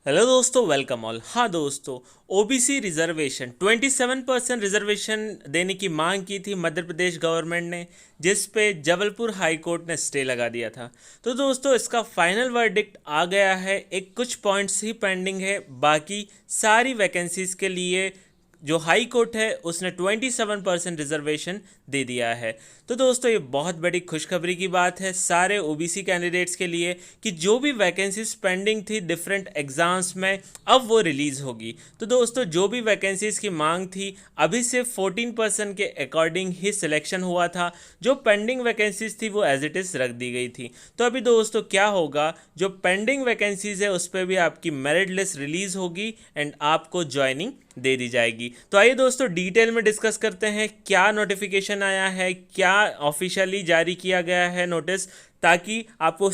Hello दोस्तों, welcome all. हाँ दोस्तों, ओबीसी रिजर्वेशन 27% रिजर्वेशन देने की मांग की थी मध्य प्रदेश गवर्नमेंट ने, जिस पे जबलपुर हाई कोर्ट ने स्टे लगा दिया था। तो दोस्तों, इसका फाइनल वर्डिक्ट आ गया है। एक कुछ पॉइंट्स ही पेंडिंग है, बाकी सारी वैकेंसीज के लिए जो हाई कोर्ट है उसने 27% रिजर्वेशन दे दिया है। तो दोस्तों, ये बहुत बड़ी खुशखबरी की बात है सारे ओबीसी कैंडिडेट्स के लिए कि जो भी वैकेंसीज पेंडिंग थी डिफरेंट एग्जाम्स में, अब वो रिलीज़ होगी। तो दोस्तों, जो भी वैकेंसीज की मांग थी अभी सिर्फ 14% के अकॉर्डिंग ही सिलेक्शन हुआ था। जो पेंडिंग वैकेंसीज थी वो एज इट इज़ रख दी गई थी। तो अभी दोस्तों क्या होगा, जो पेंडिंग वैकेंसीज है उस पर भी आपकी मेरिट लिस्ट रिलीज़ होगी एंड आपको ज्वाइनिंग दे दी जाएगी। तो आइए दोस्तों, डिटेल में डिस्कस करते हैं क्या नोटिफिकेशन आया है, क्या ऑफिशियली जारी किया गया है नोटिस, ताकि आपको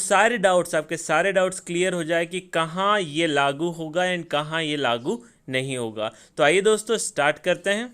आपके सारे डाउट्स क्लियर हो जाए कि कहाँ ये लागू होगा एंड कहाँ ये लागू नहीं होगा। तो आइए दोस्तों, स्टार्ट करते हैं।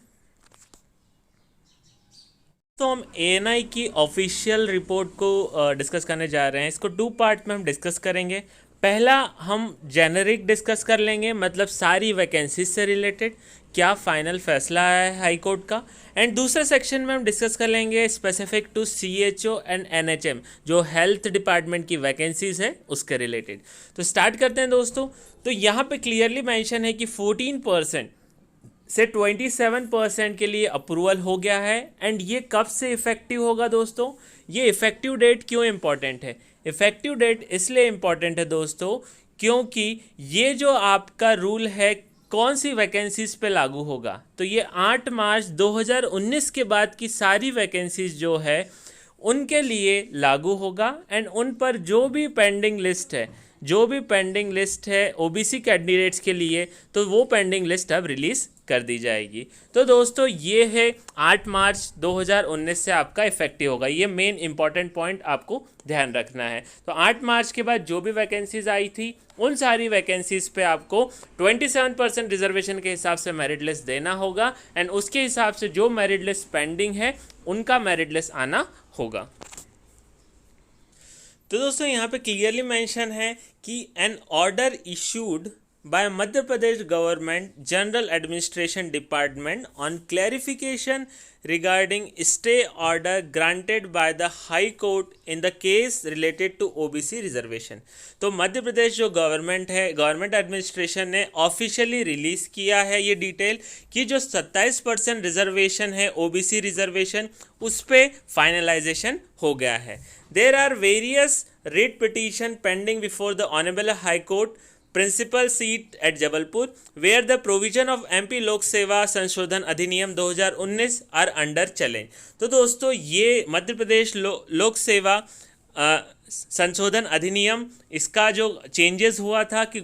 तो हम एएनआई की ऑफिशियल रिपोर्ट को डिस्कस करने जा रहे हैं। इसको टू पार्ट में हम डिस्कस करेंगे। पहला हम जेनरिक डिस्कस कर लेंगे, मतलब सारी वैकेंसीज से रिलेटेड क्या फाइनल फैसला आया है हाई कोर्ट का। एंड दूसरे सेक्शन में हम डिस्कस कर लेंगे specific to CHO and NHM, जो हेल्थ डिपार्टमेंट की वैकेंसीज है उसके रिलेटेड। तो स्टार्ट करते हैं दोस्तों। तो यहाँ पे क्लियरली मेंशन है कि 14% से 27% के लिए अप्रूवल हो गया है। एंड ये कब से इफ़ेक्टिव होगा दोस्तों? ये इफ़ेक्टिव डेट क्यों इम्पॉर्टेंट है? इफ़ेक्टिव डेट इसलिए इम्पॉर्टेंट है दोस्तों क्योंकि ये जो आपका रूल है कौन सी वैकेंसीज पे लागू होगा। तो ये 8 मार्च 2019 के बाद की सारी वैकेंसीज जो है उनके लिए लागू होगा। एंड उन पर जो भी पेंडिंग लिस्ट है ओबीसी कैंडिडेट्स के लिए, तो वो पेंडिंग लिस्ट अब रिलीज़ कर दी जाएगी। तो दोस्तों, ये है 8 मार्च 2019 से आपका इफेक्टिव होगा। ये मेन इंपॉर्टेंट पॉइंट आपको ध्यान रखना है। तो 8 मार्च के बाद जो भी वैकेंसीज आई थी उन सारी वैकेंसीज पे आपको 27% रिजर्वेशन के हिसाब से मेरिट लिस्ट देना होगा। एंड उसके हिसाब से जो मेरिट लिस्ट पेंडिंग है उनका मेरिट लिस्ट आना होगा। तो दोस्तों, यहाँ पे क्लियरली मेंशन है कि an order issued by Madhya Pradesh government general administration department on clarification regarding stay order granted by the high court in the case related to OBC reservation. तो मध्य प्रदेश जो गवर्नमेंट है, गवर्नमेंट एडमिनिस्ट्रेशन ने ऑफिशियली रिलीज किया है ये detail कि जो 27% reservation है ओबीसी रिजर्वेशन, उस पर फाइनलाइजेशन हो गया है। There are various writ petition pending before the Honorable High Court principal seat at Jabalpur where the provision of MP लोक सेवा संशोधन अधिनियम 2019 आर अंडर चलें। तो दोस्तों, ये मध्य प्रदेश लोक सेवा संशोधन अधिनियम, इसका जो चेंजेस हुआ था कि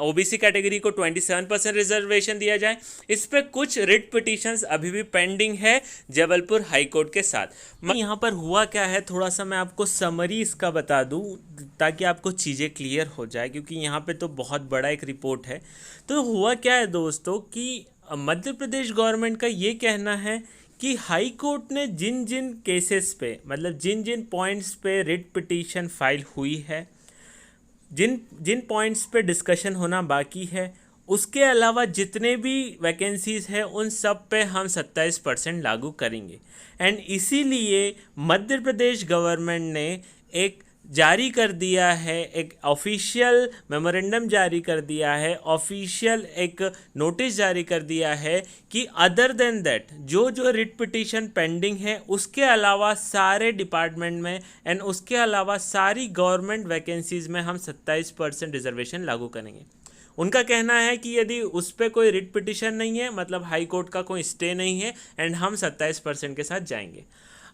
ओबीसी कैटेगरी को 27% रिजर्वेशन दिया जाए, इस पे कुछ रिट पिटिशंस अभी भी पेंडिंग है जबलपुर हाई कोर्ट के साथ। यहाँ पर हुआ क्या है, थोड़ा सा मैं आपको समरी इसका बता दूँ ताकि आपको चीज़ें क्लियर हो जाए, क्योंकि यहाँ पे तो बहुत बड़ा एक रिपोर्ट है। तो हुआ क्या है दोस्तों कि मध्य प्रदेश गवर्नमेंट का ये कहना है कि हाई कोर्ट ने जिन जिन केसेस पे, मतलब जिन जिन पॉइंट्स पे रिट पिटीशन फाइल हुई है, जिन जिन पॉइंट्स पे डिस्कशन होना बाकी है, उसके अलावा जितने भी वैकेंसीज हैं उन सब पे हम 27% लागू करेंगे। एंड इसीलिए मध्य प्रदेश गवर्नमेंट ने एक जारी कर दिया है, एक ऑफिशियल मेमोरेंडम जारी कर दिया है, ऑफिशियल एक नोटिस जारी कर दिया है कि अदर देन दैट जो जो रिट पिटीशन पेंडिंग है उसके अलावा सारे डिपार्टमेंट में एंड उसके अलावा सारी गवर्नमेंट वैकेंसीज में हम 27% रिजर्वेशन लागू करेंगे। उनका कहना है कि यदि उस पर कोई रिट पिटीशन नहीं है, मतलब हाई कोर्ट का कोई स्टे नहीं है, एंड हम 27% के साथ जाएंगे।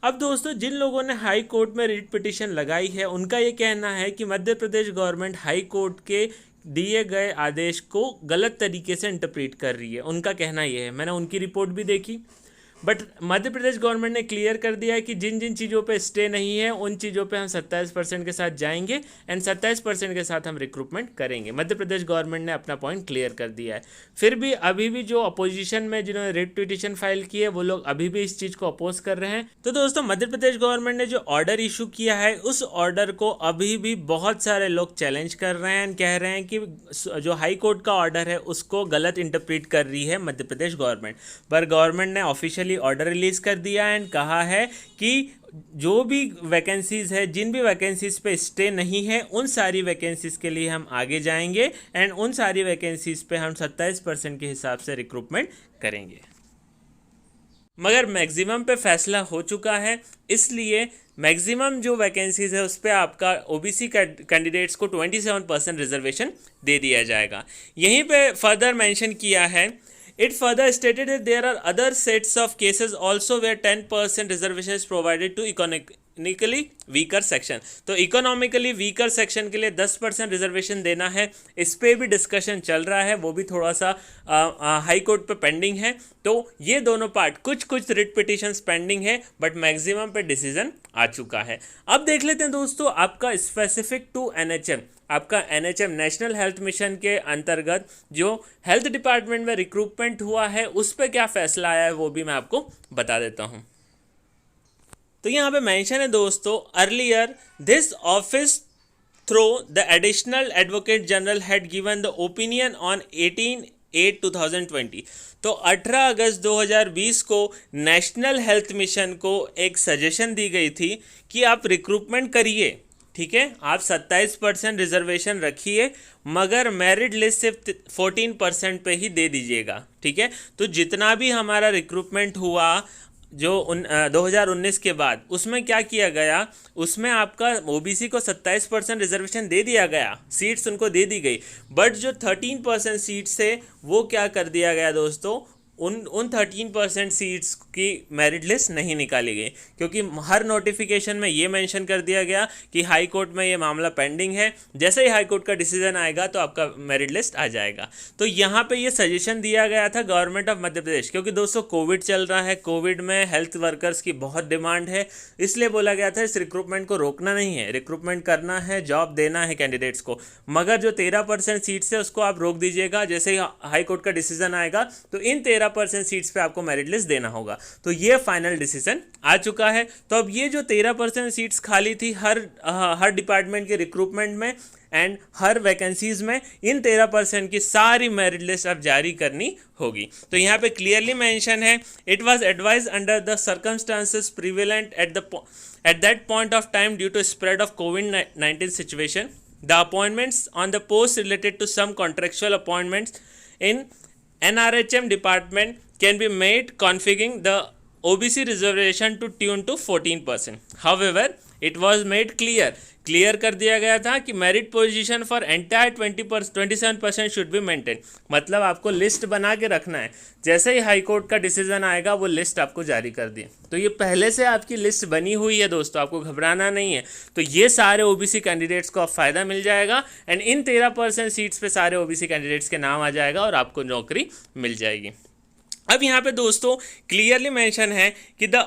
अब दोस्तों, जिन लोगों ने हाई कोर्ट में रिट पिटीशन लगाई है उनका ये कहना है कि मध्य प्रदेश गवर्नमेंट हाई कोर्ट के दिए गए आदेश को गलत तरीके से इंटरप्रेट कर रही है। उनका कहना ये है, मैंने उनकी रिपोर्ट भी देखी। बट मध्य प्रदेश गवर्नमेंट ने क्लियर कर दिया है कि जिन जिन चीज़ों पे स्टे नहीं है उन चीज़ों पे हम 27% के साथ जाएंगे एंड 27% के साथ हम रिक्रूटमेंट करेंगे। मध्य प्रदेश गवर्नमेंट ने अपना पॉइंट क्लियर कर दिया है। फिर भी अभी भी जो अपोजिशन में जिन्होंने रिट पिटीशन फाइल की है वो लोग अभी भी इस चीज़ को अपोज कर रहे हैं। तो दोस्तों मध्य प्रदेश गवर्नमेंट ने जो ऑर्डर इशू किया है उस ऑर्डर को अभी भी बहुत सारे लोग चैलेंज कर रहे हैं, कह रहे हैं कि जो हाई कोर्ट का ऑर्डर है उसको गलत इंटरप्रेट कर रही है मध्य प्रदेश गवर्नमेंट। पर गवर्नमेंट ने ऑफिशियली ऑर्डर रिलीज कर दिया एंड कहा है कि जो भी वैकेंसीज है, जिन भी वैकेंसीज पे स्टे नहीं है उन सारी वैकेंसीज के लिए हम आगे जाएंगे एंड उन सारी वैकेंसीज पे हम 27% के हिसाब से रिक्रूटमेंट करेंगे। मगर मैक्सिमम पे फैसला हो चुका है, इसलिए मैक्सिमम जो वैकेंसीज है उस पर आपका ओबीसी कैंडिडेट्स को 27% रिजर्वेशन दे दिया जाएगा। यहीं पे फर्दर मेंशन किया है, it further stated that there are other sets of cases also where 10% reservation is provided to economically weaker section. तो इकोनॉमिकली वीकर सेक्शन के लिए 10% रिजर्वेशन देना है, इस पे भी डिस्कशन चल रहा है, वो भी थोड़ा सा हाई कोर्ट पे पेंडिंग है। तो ये दोनों पार्ट, कुछ रिट पिटिशंस पेंडिंग है बट मैक्सिमम पे डिसीजन आ चुका है। अब देख लेते हैं दोस्तों आपका स्पेसिफिक टू एनएचएम, आपका एनएचएम नेशनल हेल्थ मिशन के अंतर्गत जो हेल्थ डिपार्टमेंट में रिक्रूटमेंट हुआ है उस पर क्या फैसला आया है वो भी मैं आपको बता देता हूँ। तो यहाँ पे मेंशन है दोस्तों, earlier this office through the additional advocate general had given the opinion on 18/8/2020। तो 18 अगस्त 2020 को नेशनल हेल्थ मिशन को एक सजेशन दी गई थी कि आप रिक्रूटमेंट करिए, ठीक है, आप 27% रिजर्वेशन रखिए मगर मेरिट लिस्ट सिर्फ 14% पे ही दे दीजिएगा, ठीक है। तो जितना भी हमारा रिक्रूटमेंट हुआ जो 2019 के बाद, उसमें क्या किया गया, उसमें आपका ओबीसी को 27% रिजर्वेशन दे दिया गया, सीट्स उनको दे दी गई, बट जो 13% सीट्स थे वो क्या कर दिया गया दोस्तों, उन 13% सीट्स की मेरिट लिस्ट नहीं निकाली गई, क्योंकि हर नोटिफिकेशन में ये मेंशन कर दिया गया कि हाई कोर्ट में ये मामला पेंडिंग है, जैसे ही हाई कोर्ट का डिसीजन आएगा तो आपका मेरिट लिस्ट आ जाएगा। तो यहाँ पे ये सजेशन दिया गया था गवर्नमेंट ऑफ मध्य प्रदेश, क्योंकि दोस्तों कोविड चल रहा है, कोविड में हेल्थ वर्कर्स की बहुत डिमांड है, इसलिए बोला गया था इस रिक्रूटमेंट को रोकना नहीं है, रिक्रूटमेंट करना है, जॉब देना है कैंडिडेट्स को, मगर जो 13% सीट्स है उसको आप रोक दीजिएगा, जैसे ही हाई कोर्ट का डिसीजन आएगा तो इन 13% सीट्स पे आपको मेरिट लिस्ट देना होगा। तो ये फाइनल डिसीजन आ चुका है। तो अब ये जो 13% सीट्स खाली थी हर डिपार्टमेंट के रिक्रूटमेंट में एंड हर वैकेंसीज में, इन 13% की सारी मेरिट लिस्ट अब जारी करनी होगी। तो यहाँ पे क्लियरली मेंशन है, it was advise under the circumstances prevalent at that point of time due to spread of कोविड-19 situation, the appointments on the post related to some contractual appointments in NRHM department can be made configuring the OBC reservation to tune to 14%. However, it was made clear कर दिया गया था कि merit position for entire 27% should be maintain. मतलब आपको list बना के रखना है, जैसे ही हाई कोर्ट का डिसीजन आएगा वो लिस्ट आपको जारी कर दी। तो ये पहले से आपकी लिस्ट बनी हुई है दोस्तों, आपको घबराना नहीं है। तो ये सारे ओबीसी कैंडिडेट्स को अब फायदा मिल जाएगा एंड इन 13% सीट्स पे सारे ओबीसी कैंडिडेट्स के नाम आ जाएगा और आपको नौकरी मिल जाएगी। अब यहाँ पे दोस्तों क्लियरली मेंशन है कि द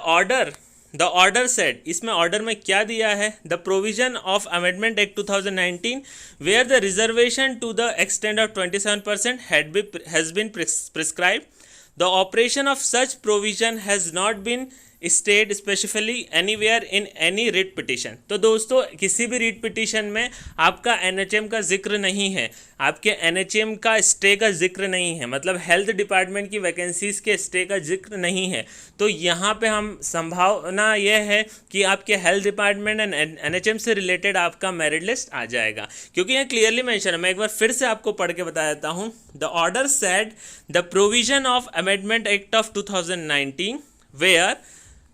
ऑर्डर सेड, इसमें ऑर्डर में क्या दिया है, the provision of amendment act 2019 where the reservation to the extend of 27% has been prescribed, the operation of such provision has not been stayed specifically anywhere in any writ petition. तो दोस्तों किसी भी writ petition में आपका NHM का जिक्र नहीं है, आपके एनएचएम का स्टे का जिक्र नहीं है, मतलब हेल्थ डिपार्टमेंट की वैकेंसीज के स्टे का जिक्र नहीं है। तो यहाँ पे हम संभावना यह है कि आपके हेल्थ डिपार्टमेंट एंड एनएचएम से रिलेटेड आपका मेरिट लिस्ट आ जाएगा, क्योंकि यहाँ क्लियरली मेंशन है। मैं एक बार फिर से आपको पढ़ के बता देता हूँ, the order said the provision of amendment act of 2019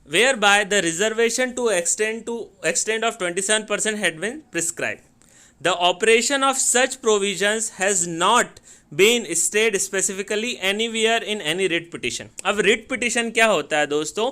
whereby the reservation to extent of 27% had been prescribed. The operation of such provisions has not been stated specifically anywhere in any writ petition. अब writ petition क्या होता है दोस्तों,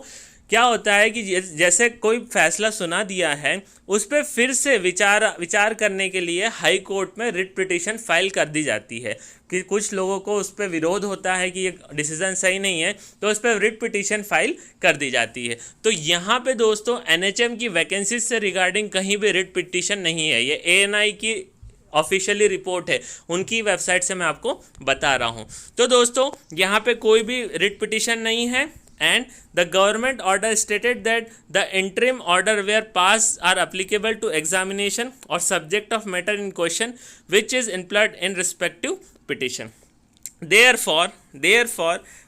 क्या होता है कि जैसे कोई फैसला सुना दिया है उस पर फिर से विचार करने के लिए हाई कोर्ट में रिट पिटीशन फाइल कर दी जाती है कि कुछ लोगों को उस पर विरोध होता है कि ये डिसीजन सही नहीं है, तो उस पर रिट पिटीशन फाइल कर दी जाती है। तो यहाँ पे दोस्तों एनएचएम की वैकेंसीज से रिगार्डिंग कहीं भी रिट पिटीशन नहीं है, ये एएनआई की ऑफिशियली रिपोर्ट है, उनकी वेबसाइट से मैं आपको बता रहा हूँ। तो दोस्तों यहाँ पे कोई भी रिट पिटीशन नहीं है and the government order stated that the interim order where pass are applicable to examination or subject of matter in question which is implied in respective petition. Therefore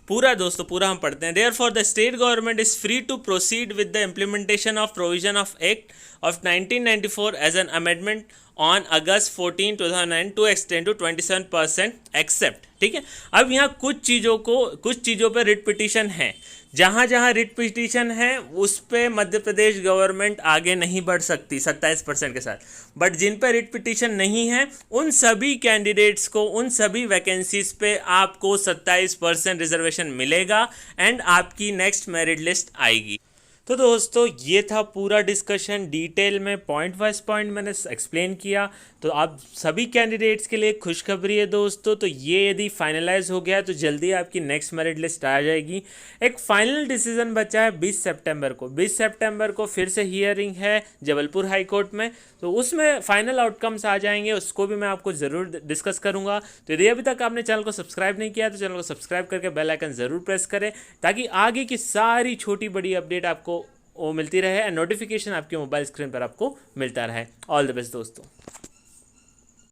पूरा दोस्तों पूरा हम पढ़ते हैं। Therefore the state government is free to proceed with the implementation of provision of Act of 1994 as an amendment on August 14, 2009 to extend to 27% except, ठीक है। अब यहाँ कुछ चीज़ों पे रिट पिटीशन है, जहाँ जहाँ रिट पिटीशन है उस पे मध्य प्रदेश गवर्नमेंट आगे नहीं बढ़ सकती 27% के साथ, बट जिन पे रिट पिटीशन नहीं है उन सभी कैंडिडेट्स को, उन सभी वैकेंसीज पे आपको 27% रिजर्वेशन मिलेगा एंड आपकी नेक्स्ट मेरिट लिस्ट आएगी। तो दोस्तों ये था पूरा डिस्कशन, डिटेल में पॉइंट वाइज पॉइंट मैंने एक्सप्लेन किया। तो आप सभी कैंडिडेट्स के लिए खुशखबरी है दोस्तों, तो ये यदि फाइनलाइज हो गया तो जल्दी आपकी नेक्स्ट मेरिट लिस्ट आ जाएगी। एक फाइनल डिसीजन बचा है 20 सितंबर को। 20 सितंबर को फिर से हियरिंग है जबलपुर हाई कोर्ट में, तो उसमें फाइनल आउटकम्स आ जाएंगे, उसको भी मैं आपको ज़रूर डिस्कस करूंगा। तो यदि अभी तक आपने चैनल को सब्सक्राइब नहीं किया तो चैनल को सब्सक्राइब करके बेल आइकन ज़रूर प्रेस करें ताकि आगे की सारी छोटी बड़ी अपडेट आपको वो मिलती रहे एंड नोटिफिकेशन आपके मोबाइल स्क्रीन पर आपको मिलता रहे। ऑल द बेस्ट दोस्तों।